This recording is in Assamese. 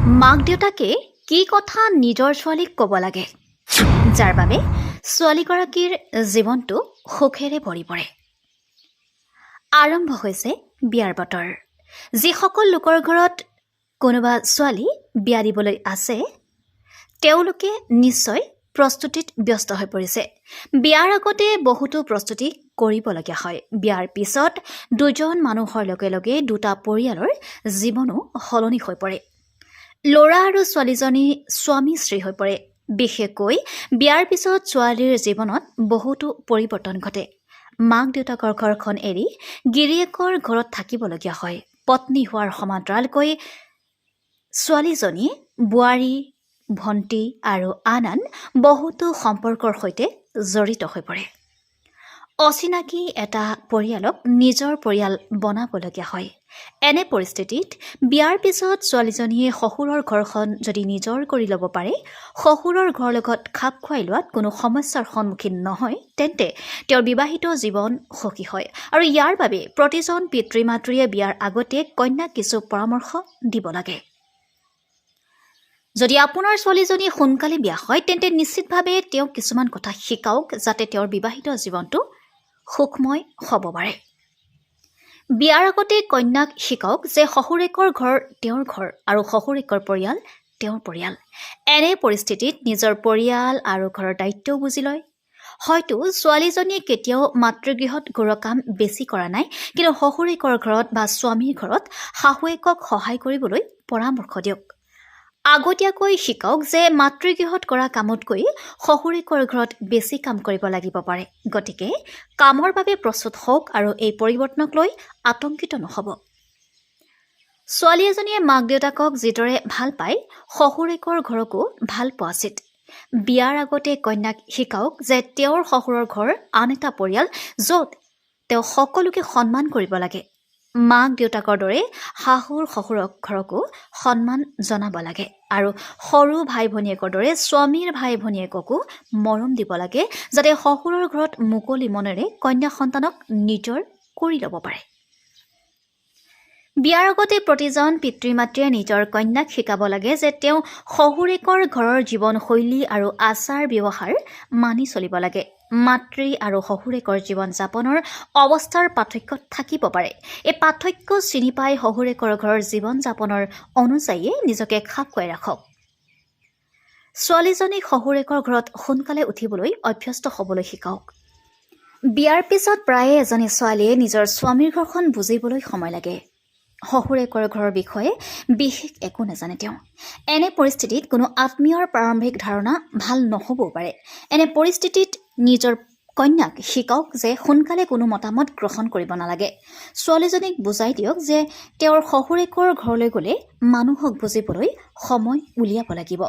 মাক দেউতাকে কি কথা নিজৰ ছোৱালীক ক'ব লাগে যাৰ বাবে ছোৱালীগৰাকীৰ জীৱনটো সুখেৰে ভৰি পৰে। আৰম্ভ হৈছে বিয়াৰ বতৰ। যিসকল লোকৰ ঘৰত কোনোবা ছোৱালী বিয়া দিবলৈ আছে তেওঁলোকে নিশ্চয় প্ৰস্তুতিত ব্যস্ত হৈ পৰিছে। বিয়াৰ আগতে বহুতো প্ৰস্তুতি কৰিবলগীয়া হয়। বিয়াৰ পিছত দুজন মানুহৰ লগে লগে দুটা পৰিয়ালৰ জীৱনো সলনি হৈ পৰে। ল'ৰা আৰু ছোৱালীজনী স্বামী স্ত্ৰী হৈ পৰে। বিশেষকৈ বিয়াৰ পিছত ছোৱালীৰ জীৱনত বহুতো পৰিৱৰ্তন ঘটে। মাক দেউতাকৰ ঘৰখন এৰি গিৰিয়েকৰ ঘৰত থাকিবলগীয়া হয়। পত্নী হোৱাৰ সমান্তৰালকৈ ছোৱালীজনী বোৱাৰী, ভণ্টি আৰু আন বহুতো সম্পৰ্কৰ সৈতে জড়িত হৈ পৰে। অচিনাকি এটা পৰিয়ালক নিজৰ পৰিয়াল বনাবলগীয়া হয়। এনে পৰিস্থিতিত বিয়াৰ পিছত ছোৱালীজনীয়ে শহুৰৰ ঘৰখন যদি নিজৰ কৰি ল'ব পাৰে, শহুৰৰ ঘৰৰ লগত খাপ খুৱাই লোৱাত কোনো সমস্যাৰ সন্মুখীন নহয়, তেন্তে তেওঁৰ বিবাহিত জীৱন সুখী হয়। আৰু ইয়াৰ বাবে প্ৰতিজন পিতৃ মাতৃয়ে বিয়াৰ আগতে কন্যাক কিছু পৰামৰ্শ দিব লাগে। যদি আপোনাৰ ছোৱালীজনী সোনকালে বিয়া হয় তেন্তে নিশ্চিতভাৱে তেওঁক কিছুমান কথা শিকাওক যাতে তেওঁৰ বিবাহিত জীৱনটো সুখময় হ'ব পাৰে। বিয়াৰ আগতে কন্যাক শিকাওক যে শহুৰেকৰ ঘৰ তেওঁৰ ঘৰ আৰু শহুৰেকৰ পৰিয়াল তেওঁৰ পৰিয়াল। এনে পৰিস্থিতিত নিজৰ পৰিয়াল আৰু ঘৰৰ দায়িত্বও বুজি লয়। হয়তো ছোৱালীজনীয়ে কেতিয়াও মাতৃগৃহত ঘৰুৱা কাম বেছি কৰা নাই, কিন্তু শহুৰেকৰ ঘৰত বা স্বামীৰ ঘৰত শাহুৱেকক সহায় কৰিবলৈ পৰামৰ্শ দিয়ক। আগতীয়াকৈ শিকাওক যে মাতৃগৃহত কৰা কামতকৈ শহুৰেকৰ ঘৰত বেছি কাম কৰিব লাগিব পাৰে। গতিকে কামৰ বাবে প্ৰস্তুত হওক আৰু এই পৰিৱৰ্তনক লৈ আতংকিত নহ'ব। ছোৱালী এজনীয়ে মাক দেউতাকক যিদৰে ভাল পায় শহুৰেকৰ ঘৰকো ভাল পোৱা উচিত। বিয়াৰ আগতে কন্যাক শিকাওক যে তেওঁৰ শহুৰৰ ঘৰ আন এটা পৰিয়াল য'ত তেওঁ সকলোকে সন্মান কৰিব লাগে। মাক দেউতাকৰ দৰে শাহুৰ শহুৰক ঘৰকো সন্মান জনাব লাগে আৰু সৰু ভাই ভনীয়েকৰ দৰে স্বামীৰ ভাই ভনীয়েককো মৰম দিব লাগে যাতে শহুৰৰ ঘৰত মুকলি মনেৰে কন্যা সন্তানক নিজৰ কৰি ল'ব পাৰে। বিয়াৰ আগতে প্ৰতিজন পিতৃ মাতৃয়ে নিজৰ কন্যাক শিকাব লাগে যে তেওঁ শহুৰেকৰ ঘৰৰ জীৱনশৈলী আৰু আচাৰ ব্যৱহাৰ মানি চলিব লাগে। মাতৃ আৰু শহুৰেকৰ জীৱন যাপনৰ অৱস্থাৰ পাৰ্থক্য থাকিব পাৰে। এই পাৰ্থক্য চিনি পাই শহুৰেকৰ ঘৰৰ জীৱন যাপনৰ অনুযায়ী নিজকে খাপ খুৱাই ৰাখক। ছোৱালীজনীক শহুৰেকৰ ঘৰত সোনকালে উঠিবলৈ অভ্যস্ত হ'বলৈ শিকাওক। বিয়াৰ পিছত প্ৰায়ে এজনী ছোৱালীয়ে নিজৰ স্বামীৰ ঘৰখন বুজিবলৈ সময় লাগে। শহুৰেকৰ ঘৰৰ বিষয়ে বিশেষ একো নাজানে তেওঁ। এনে পৰিস্থিতিত কোনো আত্মীয়ৰ প্ৰাৰম্ভিক ধাৰণা ভাল নহ'বও পাৰে। এনে পৰিস্থিতিত নিজৰ কন্যাক শিকাওক যে সোনকালে কোনো মতামত গ্ৰহণ কৰিব নালাগে। ছোৱালীজনীক বুজাই দিয়ক যে তেওঁৰ শহুৰেকৰ ঘৰলৈ গ'লে মানুহক বুজিবলৈ সময় উলিয়াব লাগিব।